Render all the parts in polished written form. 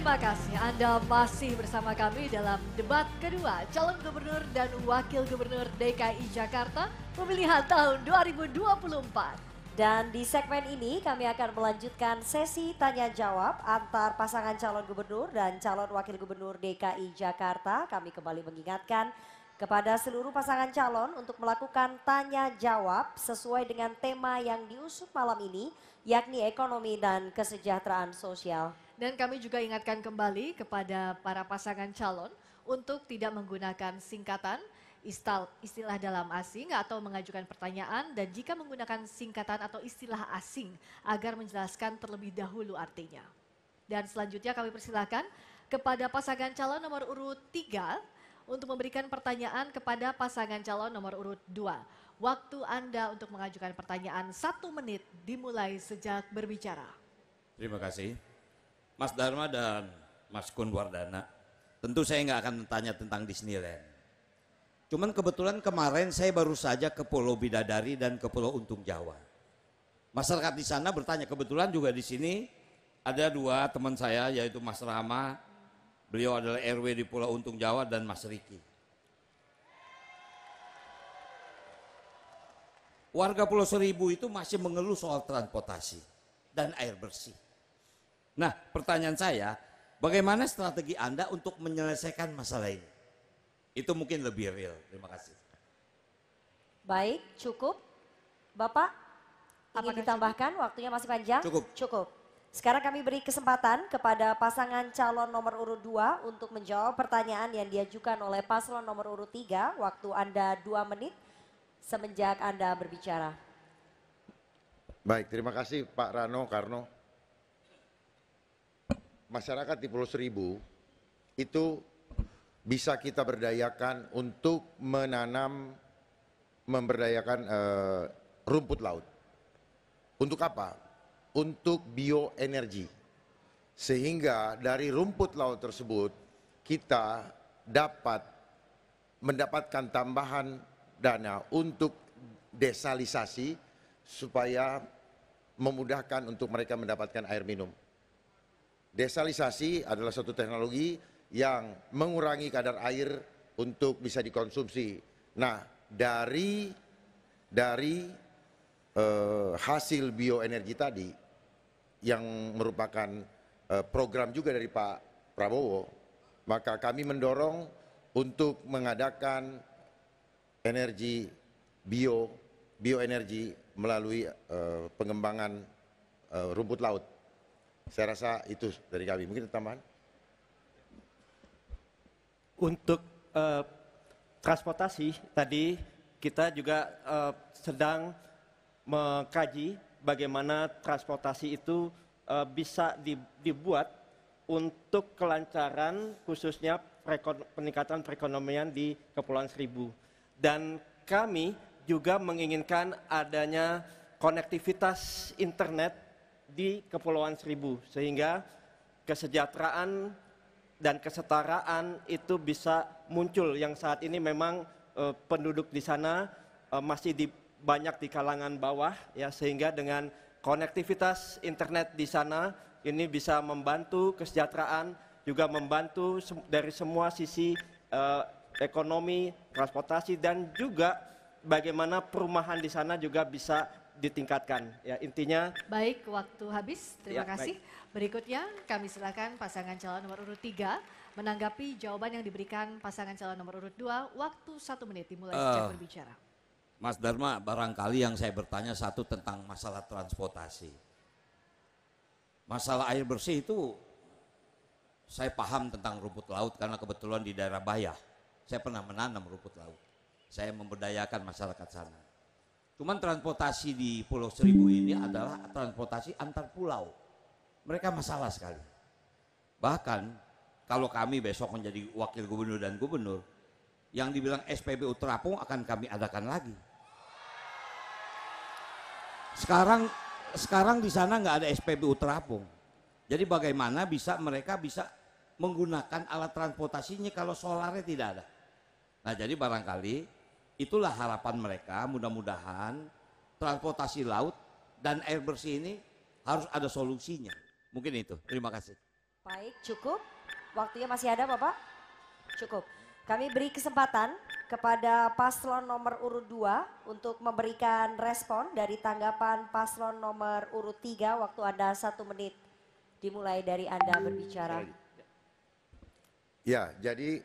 Terima kasih Anda masih bersama kami dalam debat kedua calon gubernur dan wakil gubernur DKI Jakarta pemilihan tahun 2024. Dan di segmen ini kami akan melanjutkan sesi tanya jawab antar pasangan calon gubernur dan calon wakil gubernur DKI Jakarta. Kami kembali mengingatkan kepada seluruh pasangan calon untuk melakukan tanya jawab sesuai dengan tema yang diusut malam ini, yakni ekonomi dan kesejahteraan sosial. Dan kami juga ingatkan kembali kepada para pasangan calon untuk tidak menggunakan singkatan, istilah dalam asing atau mengajukan pertanyaan, dan jika menggunakan singkatan atau istilah asing agar menjelaskan terlebih dahulu artinya. Dan selanjutnya kami persilahkan kepada pasangan calon nomor urut 3 untuk memberikan pertanyaan kepada pasangan calon nomor urut 2. Waktu Anda untuk mengajukan pertanyaan 1 menit dimulai sejak berbicara. Terima kasih. Mas Dharma dan Mas Kun Wardana, tentu saya nggak akan tanya tentang Disneyland. Cuman kebetulan kemarin saya baru saja ke Pulau Bidadari dan ke Pulau Untung Jawa. Masyarakat di sana bertanya, kebetulan juga di sini ada 2 teman saya, yaitu Mas Rama, beliau adalah RW di Pulau Untung Jawa, dan Mas Riki. Warga Pulau Seribu itu masih mengeluh soal transportasi dan air bersih. Nah, pertanyaan saya, bagaimana strategi Anda untuk menyelesaikan masalah ini? Itu mungkin lebih real. Terima kasih. Baik, cukup. Bapak, ingin ditambahkan waktunya masih panjang? Cukup. Cukup. Sekarang kami beri kesempatan kepada pasangan calon nomor urut 2 untuk menjawab pertanyaan yang diajukan oleh paslon nomor urut 3. Waktu Anda 2 menit semenjak Anda berbicara. Baik, terima kasih Pak Rano Karno. Masyarakat di Pulau Seribu itu bisa kita berdayakan untuk memberdayakan rumput laut. Untuk apa? Untuk bioenergi. Sehingga dari rumput laut tersebut kita dapat mendapatkan tambahan dana untuk desalinasi supaya memudahkan untuk mereka mendapatkan air minum. Desalinasi adalah suatu teknologi yang mengurangi kadar air untuk bisa dikonsumsi. Nah, dari hasil bioenergi tadi yang merupakan program juga dari Pak Prabowo, maka kami mendorong untuk mengadakan energi bioenergi melalui pengembangan rumput laut. Saya rasa itu dari kami. Mungkin tambahan? Untuk transportasi tadi kita juga sedang mengkaji bagaimana transportasi itu bisa dibuat untuk kelancaran khususnya peningkatan perekonomian di Kepulauan Seribu. Dan kami juga menginginkan adanya konektivitas internet di Kepulauan Seribu sehingga kesejahteraan dan kesetaraan itu bisa muncul, yang saat ini memang penduduk di sana masih banyak di kalangan bawah ya, sehingga dengan konektivitas internet di sana ini bisa membantu kesejahteraan, juga membantu dari semua sisi ekonomi, transportasi, dan juga bagaimana perumahan di sana juga bisa ditingkatkan. Ya, intinya. Baik, waktu habis. Terima Ya, kasih. Berikutnya kami silakan pasangan calon nomor urut 3 menanggapi jawaban yang diberikan pasangan calon nomor urut 2. Waktu 1 menit dimulai sejak berbicara. Mas Dharma, barangkali yang saya bertanya satu tentang masalah transportasi. Masalah air bersih itu saya paham tentang rumput laut karena kebetulan di daerah Bayah saya pernah menanam rumput laut. Saya memberdayakan masyarakat sana. Cuman transportasi di Pulau Seribu ini adalah transportasi antar pulau. Mereka masalah sekali. Bahkan kalau kami besok menjadi wakil gubernur dan gubernur, yang dibilang SPBU terapung akan kami adakan lagi. Sekarang di sana nggak ada SPBU terapung. Jadi bagaimana mereka bisa menggunakan alat transportasinya kalau solarnya tidak ada. Nah, jadi barangkali itulah harapan mereka, mudah-mudahan transportasi laut dan air bersih ini harus ada solusinya. Mungkin itu. Terima kasih. Baik, cukup. Waktunya masih ada Bapak? Cukup. Kami beri kesempatan kepada paslon nomor urut 2 untuk memberikan respon dari tanggapan paslon nomor urut 3. Waktu Anda 1 menit dimulai dari Anda berbicara. Ya, jadi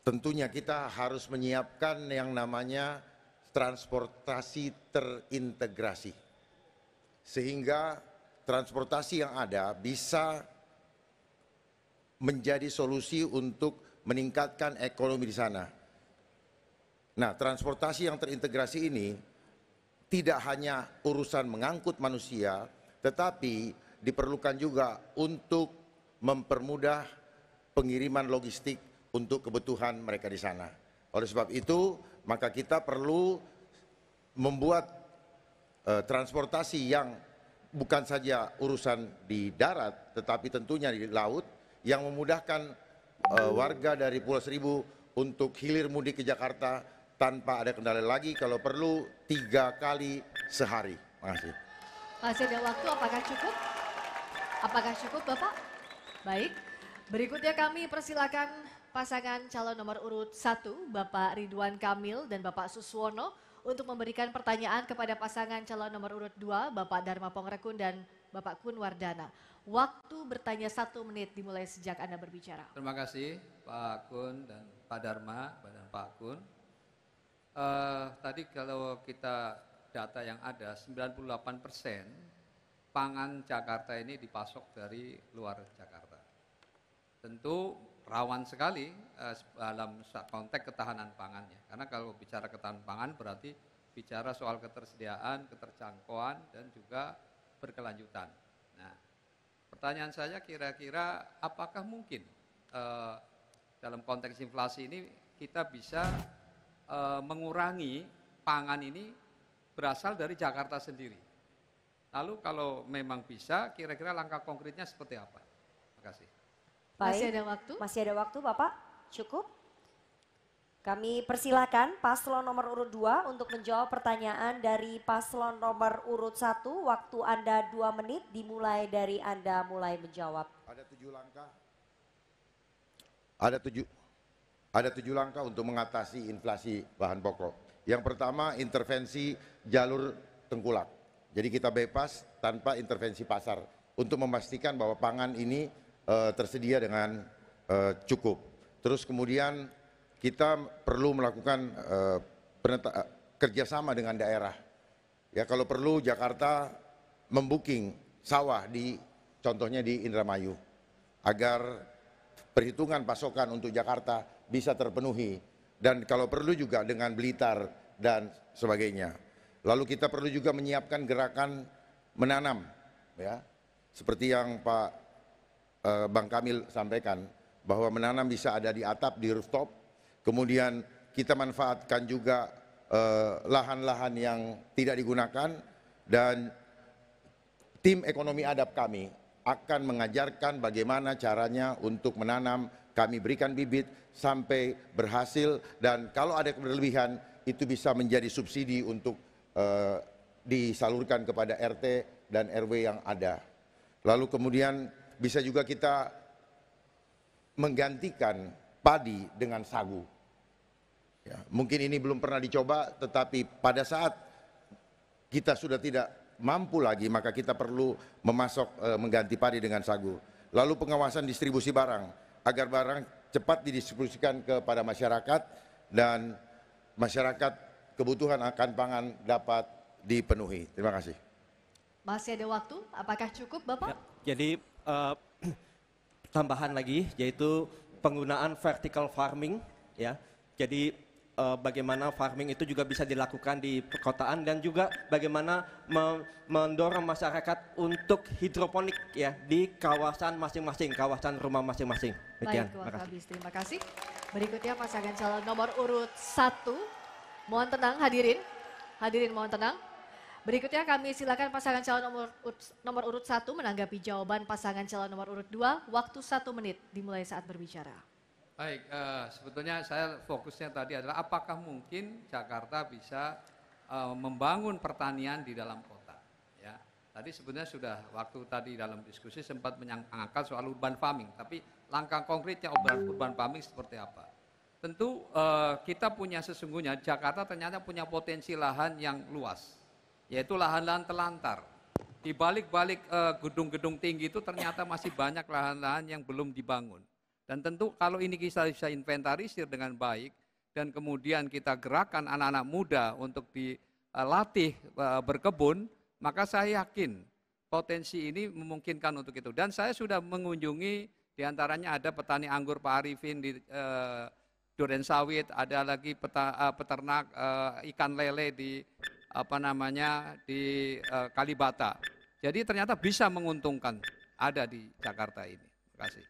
tentunya kita harus menyiapkan yang namanya transportasi terintegrasi. Sehingga transportasi yang ada bisa menjadi solusi untuk meningkatkan ekonomi di sana. Nah, transportasi yang terintegrasi ini tidak hanya urusan mengangkut manusia, tetapi diperlukan juga untuk mempermudah pengiriman logistik untuk kebutuhan mereka di sana. Oleh sebab itu, maka kita perlu membuat transportasi yang bukan saja urusan di darat, tetapi tentunya di laut, yang memudahkan warga dari Pulau Seribu untuk hilir mudik ke Jakarta tanpa ada kendala lagi, kalau perlu 3 kali sehari. Terima kasih. Masih ada waktu, apakah cukup? Apakah cukup Bapak? Baik, berikutnya kami persilakan pasangan calon nomor urut 1, Bapak Ridwan Kamil dan Bapak Suswono untuk memberikan pertanyaan kepada pasangan calon nomor urut 2, Bapak Dharma Pongrekun dan Bapak Kun Wardana. Waktu bertanya 1 menit dimulai sejak Anda berbicara. Terima kasih Pak Kun dan Pak Dharma dan Pak Kun. Tadi kalau kita data yang ada 98% pangan Jakarta ini dipasok dari luar Jakarta. Tentu rawan sekali dalam konteks ketahanan pangannya. Karena kalau bicara ketahanan pangan berarti bicara soal ketersediaan, keterjangkauan dan juga berkelanjutan. Nah, pertanyaan saya kira-kira apakah mungkin dalam konteks inflasi ini kita bisa mengurangi pangan ini berasal dari Jakarta sendiri. Lalu kalau memang bisa, kira-kira langkah konkretnya seperti apa? Terima kasih. Masih ada waktu? Masih ada waktu Bapak? Cukup? Kami persilakan paslon nomor urut 2 untuk menjawab pertanyaan dari paslon nomor urut 1. Waktu Anda 2 menit dimulai dari Anda mulai menjawab. Ada 7 langkah. Ada 7 langkah untuk mengatasi inflasi bahan pokok. Yang pertama, intervensi jalur tengkulak. Jadi kita bebas tanpa intervensi pasar untuk memastikan bahwa pangan ini tersedia dengan cukup. Terus kemudian kita perlu melakukan kerjasama dengan daerah. Ya, kalau perlu Jakarta membooking sawah contohnya di Indramayu, agar perhitungan pasokan untuk Jakarta bisa terpenuhi, dan kalau perlu juga dengan Blitar dan sebagainya. Lalu kita perlu juga menyiapkan gerakan menanam, ya, seperti yang Pak Bang Kamil sampaikan, bahwa menanam bisa ada di atap, di rooftop. Kemudian kita manfaatkan juga lahan-lahan yang tidak digunakan, dan tim ekonomi adab kami akan mengajarkan bagaimana caranya untuk menanam. Kami berikan bibit sampai berhasil, dan kalau ada berlebihan itu bisa menjadi subsidi untuk disalurkan kepada RT dan RW yang ada. Lalu kemudian bisa juga kita menggantikan padi dengan sagu. Ya, mungkin ini belum pernah dicoba, tetapi pada saat kita sudah tidak mampu lagi, maka kita perlu mengganti padi dengan sagu. Lalu pengawasan distribusi barang, agar barang cepat didistribusikan kepada masyarakat dan masyarakat kebutuhan akan pangan dapat dipenuhi. Terima kasih. Masih ada waktu, apakah cukup Bapak? Ya, jadi tambahan lagi yaitu penggunaan vertical farming, ya. Jadi bagaimana farming itu juga bisa dilakukan di perkotaan, dan juga bagaimana mendorong masyarakat untuk hidroponik, ya, di kawasan masing-masing, kawasan rumah masing-masing. Baik, waktu habis. Terima kasih. Berikutnya pasangan calon nomor urut 1. Mohon tenang hadirin. Hadirin mohon tenang. Berikutnya kami silakan pasangan calon nomor urut 1 menanggapi jawaban pasangan calon nomor urut 2. Waktu 1 menit dimulai saat berbicara. Baik, sebetulnya saya fokusnya tadi adalah apakah mungkin Jakarta bisa membangun pertanian di dalam kota. Ya. Tadi sebenarnya sudah waktu tadi dalam diskusi sempat mengangkat soal urban farming, tapi langkah konkretnya urban farming seperti apa? Tentu kita punya sesungguhnya Jakarta ternyata punya potensi lahan yang luas, yaitu lahan-lahan telantar. Di balik-balik gedung-gedung tinggi itu ternyata masih banyak lahan-lahan yang belum dibangun. Dan tentu kalau ini kita bisa inventarisir dengan baik dan kemudian kita gerakan anak-anak muda untuk dilatih berkebun, maka saya yakin potensi ini memungkinkan untuk itu. Dan saya sudah mengunjungi diantaranya ada petani anggur Pak Arifin di Duren Sawit, ada lagi peternak ikan lele di di Kalibata. Jadi ternyata bisa menguntungkan ada di Jakarta ini. Terima kasih.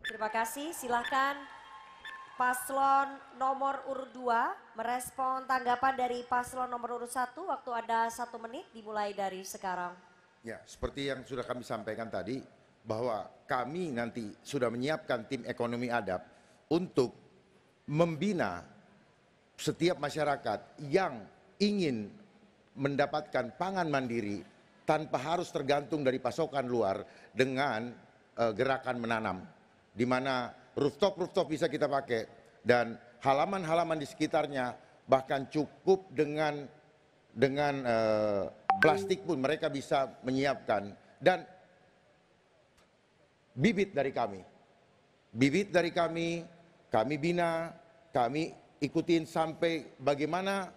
Terima kasih, silakan paslon nomor urut 2 merespon tanggapan dari paslon nomor urut 1. Waktu Anda 1 menit dimulai dari sekarang. Ya, seperti yang sudah kami sampaikan tadi, bahwa kami nanti sudah menyiapkan tim ekonomi adab untuk membina setiap masyarakat yang ingin mendapatkan pangan mandiri tanpa harus tergantung dari pasokan luar dengan gerakan menanam, di mana rooftop bisa kita pakai dan halaman-halaman di sekitarnya bahkan cukup dengan plastik pun mereka bisa menyiapkan. Dan bibit dari kami bina, kami ikutin sampai bagaimana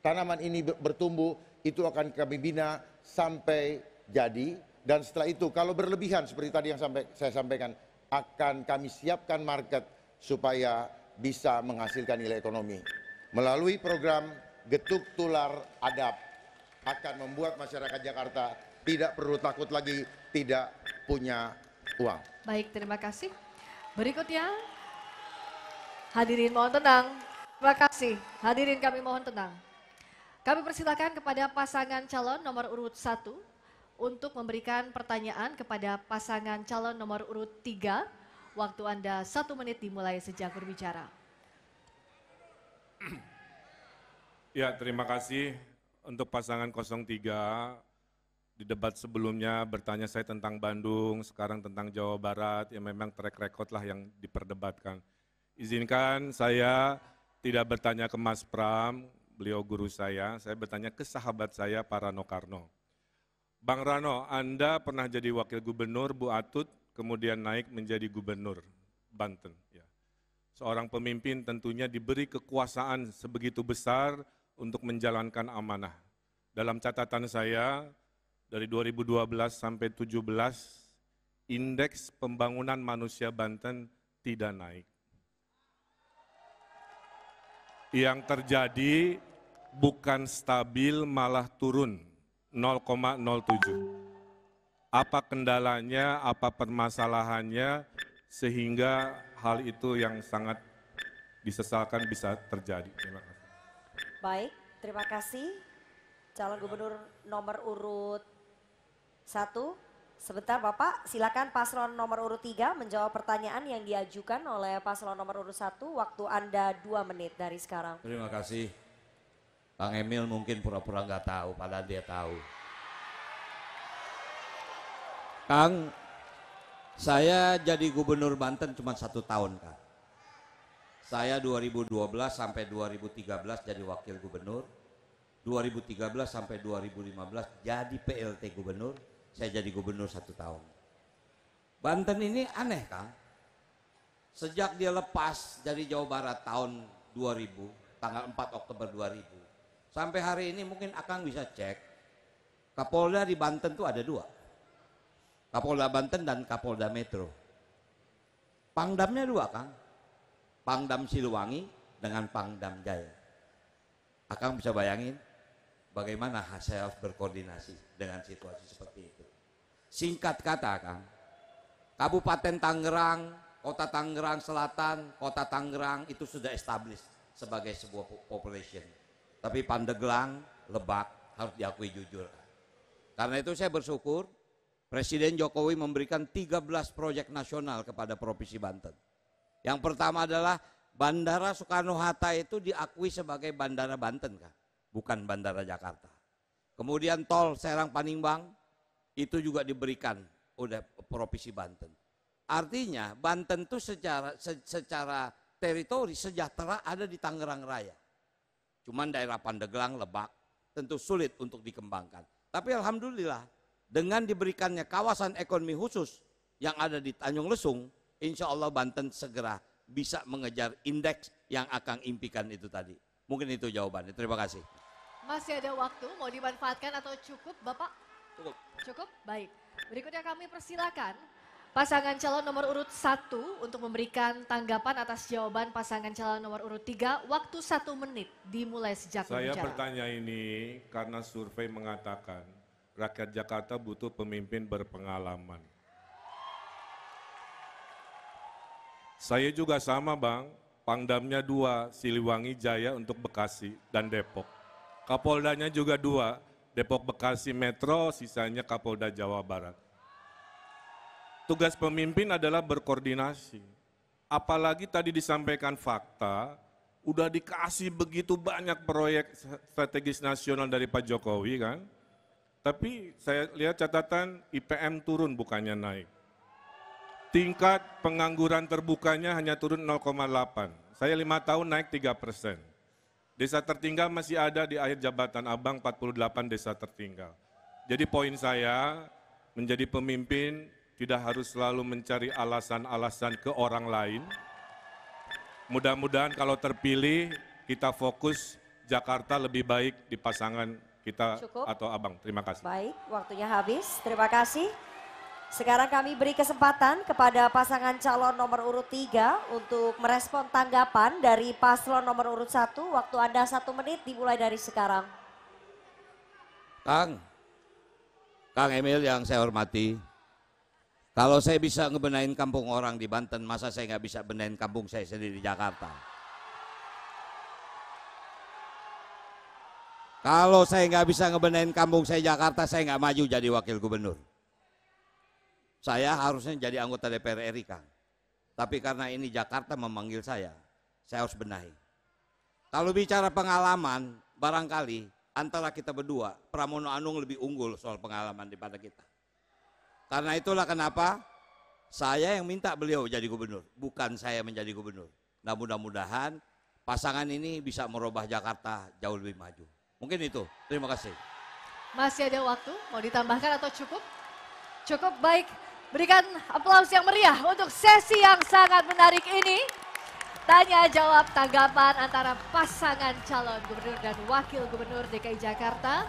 tanaman ini bertumbuh, itu akan kami bina sampai jadi. Dan setelah itu kalau berlebihan seperti tadi yang saya sampaikan, akan kami siapkan market supaya bisa menghasilkan nilai ekonomi. Melalui program Getuk Tular Adab akan membuat masyarakat Jakarta tidak perlu takut lagi tidak punya uang. Baik, terima kasih. Berikutnya, hadirin mohon tenang. Terima kasih. Hadirin kami mohon tenang. Kami persilakan kepada pasangan calon nomor urut 1 untuk memberikan pertanyaan kepada pasangan calon nomor urut 3. Waktu Anda 1 menit dimulai sejak berbicara. Ya, terima kasih untuk pasangan 03. Di debat sebelumnya bertanya saya tentang Bandung, sekarang tentang Jawa Barat, yang memang track record lah yang diperdebatkan. Izinkan saya tidak bertanya ke Mas Pram, beliau guru saya bertanya ke sahabat saya Pak Rano Karno. Bang Rano, Anda pernah jadi wakil gubernur Bu Atut, kemudian naik menjadi gubernur Banten. Ya. Seorang pemimpin tentunya diberi kekuasaan sebegitu besar untuk menjalankan amanah. Dalam catatan saya, dari 2012 sampai 2017, indeks pembangunan manusia Banten tidak naik. Yang terjadi bukan stabil, malah turun 0,07. Apa kendalanya, apa permasalahannya, sehingga hal itu yang sangat disesalkan bisa terjadi. Terima kasih. Baik, terima kasih. Calon gubernur nomor urut 1. Sebentar Bapak, silakan paslon nomor urut 3 menjawab pertanyaan yang diajukan oleh paslon nomor urut 1. Waktu Anda 2 menit dari sekarang. Terima kasih. Kang Emil mungkin pura-pura nggak tahu, padahal dia tahu. Kang, saya jadi gubernur Banten cuma 1 tahun, Kang. Saya 2012 sampai 2013 jadi wakil gubernur, 2013 sampai 2015 jadi PLT gubernur, saya jadi gubernur 1 tahun. Banten ini aneh, Kang. Sejak dia lepas dari Jawa Barat tahun 2000, tanggal 4 Oktober 2000, sampai hari ini mungkin Akang bisa cek, Kapolda di Banten tuh ada 2. Kapolda Banten dan Kapolda Metro. Pangdamnya 2, Kang. Pangdam Siliwangi dengan Pangdam Jaya. Akang bisa bayangin bagaimana saya harus berkoordinasi dengan situasi seperti itu. Singkat kata, Kang, Kabupaten Tangerang, Kota Tangerang Selatan, Kota Tangerang itu sudah established sebagai sebuah population. Tapi Pandeglang, Lebak harus diakui jujur. Karena itu saya bersyukur Presiden Jokowi memberikan 13 proyek nasional kepada Provinsi Banten. Yang pertama adalah Bandara Soekarno-Hatta itu diakui sebagai Bandara Banten, Kang, bukan Bandara Jakarta. Kemudian tol Serang Panimbang itu juga diberikan oleh Provinsi Banten. Artinya Banten itu secara teritori sejahtera ada di Tangerang Raya. Cuman daerah Pandeglang, Lebak tentu sulit untuk dikembangkan. Tapi alhamdulillah dengan diberikannya kawasan ekonomi khusus yang ada di Tanjung Lesung, insya Allah Banten segera bisa mengejar indeks yang Akang impikan itu tadi. Mungkin itu jawabannya. Terima kasih. Masih ada waktu, mau dimanfaatkan atau cukup Bapak? Cukup. Cukup? Baik. Berikutnya kami persilakan pasangan calon nomor urut 1 untuk memberikan tanggapan atas jawaban pasangan calon nomor urut 3. Waktu 1 menit dimulai sejak Saya berbicara. bertanya ini karena survei mengatakan rakyat Jakarta butuh pemimpin berpengalaman. Saya juga sama Bang, Pangdamnya 2, Siliwangi Jaya untuk Bekasi dan Depok. Kapoldanya juga 2, Depok Bekasi Metro, sisanya Kapolda Jawa Barat. Tugas pemimpin adalah berkoordinasi. Apalagi tadi disampaikan fakta, udah dikasih begitu banyak proyek strategis nasional dari Pak Jokowi kan. Tapi saya lihat catatan IPM turun bukannya naik. Tingkat pengangguran terbukanya hanya turun 0,8. Saya 5 tahun naik 3%. Desa tertinggal masih ada di akhir jabatan Abang 48 desa tertinggal. Jadi poin saya menjadi pemimpin tidak harus selalu mencari alasan-alasan ke orang lain. Mudah-mudahan kalau terpilih kita fokus Jakarta lebih baik di pasangan kita. Cukup. Atau Abang. Terima kasih. Baik, waktunya habis. Terima kasih. Sekarang kami beri kesempatan kepada pasangan calon nomor urut 3 untuk merespon tanggapan dari paslon nomor urut 1. Waktu Anda 1 menit dimulai dari sekarang. Kang Emil yang saya hormati, kalau saya bisa ngebenahin kampung orang di Banten, masa saya nggak bisa benahin kampung saya sendiri di Jakarta? Kalau saya nggak bisa ngebenahin kampung saya Jakarta, saya nggak maju jadi wakil gubernur. Saya harusnya jadi anggota DPR RI, Kang. Tapi karena ini Jakarta memanggil saya harus benahi. Kalau bicara pengalaman, barangkali antara kita berdua, Pramono Anung lebih unggul soal pengalaman daripada kita. Karena itulah kenapa saya yang minta beliau jadi gubernur, bukan saya menjadi gubernur. Nah mudah-mudahan pasangan ini bisa merubah Jakarta jauh lebih maju. Mungkin itu, terima kasih. Masih ada waktu, mau ditambahkan atau cukup? Cukup, baik. Berikan aplaus yang meriah untuk sesi yang sangat menarik ini. Tanya jawab tanggapan antara pasangan calon gubernur dan wakil gubernur DKI Jakarta.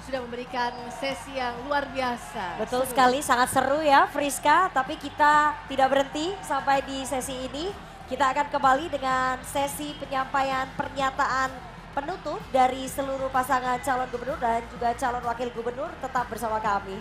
Sudah memberikan sesi yang luar biasa. Betul Seru. sekali, sangat seru ya Friska. Tapi kita tidak berhenti sampai di sesi ini. Kita akan kembali dengan sesi penyampaian pernyataan penutup dari seluruh pasangan calon gubernur dan juga calon wakil gubernur. Tetap bersama kami.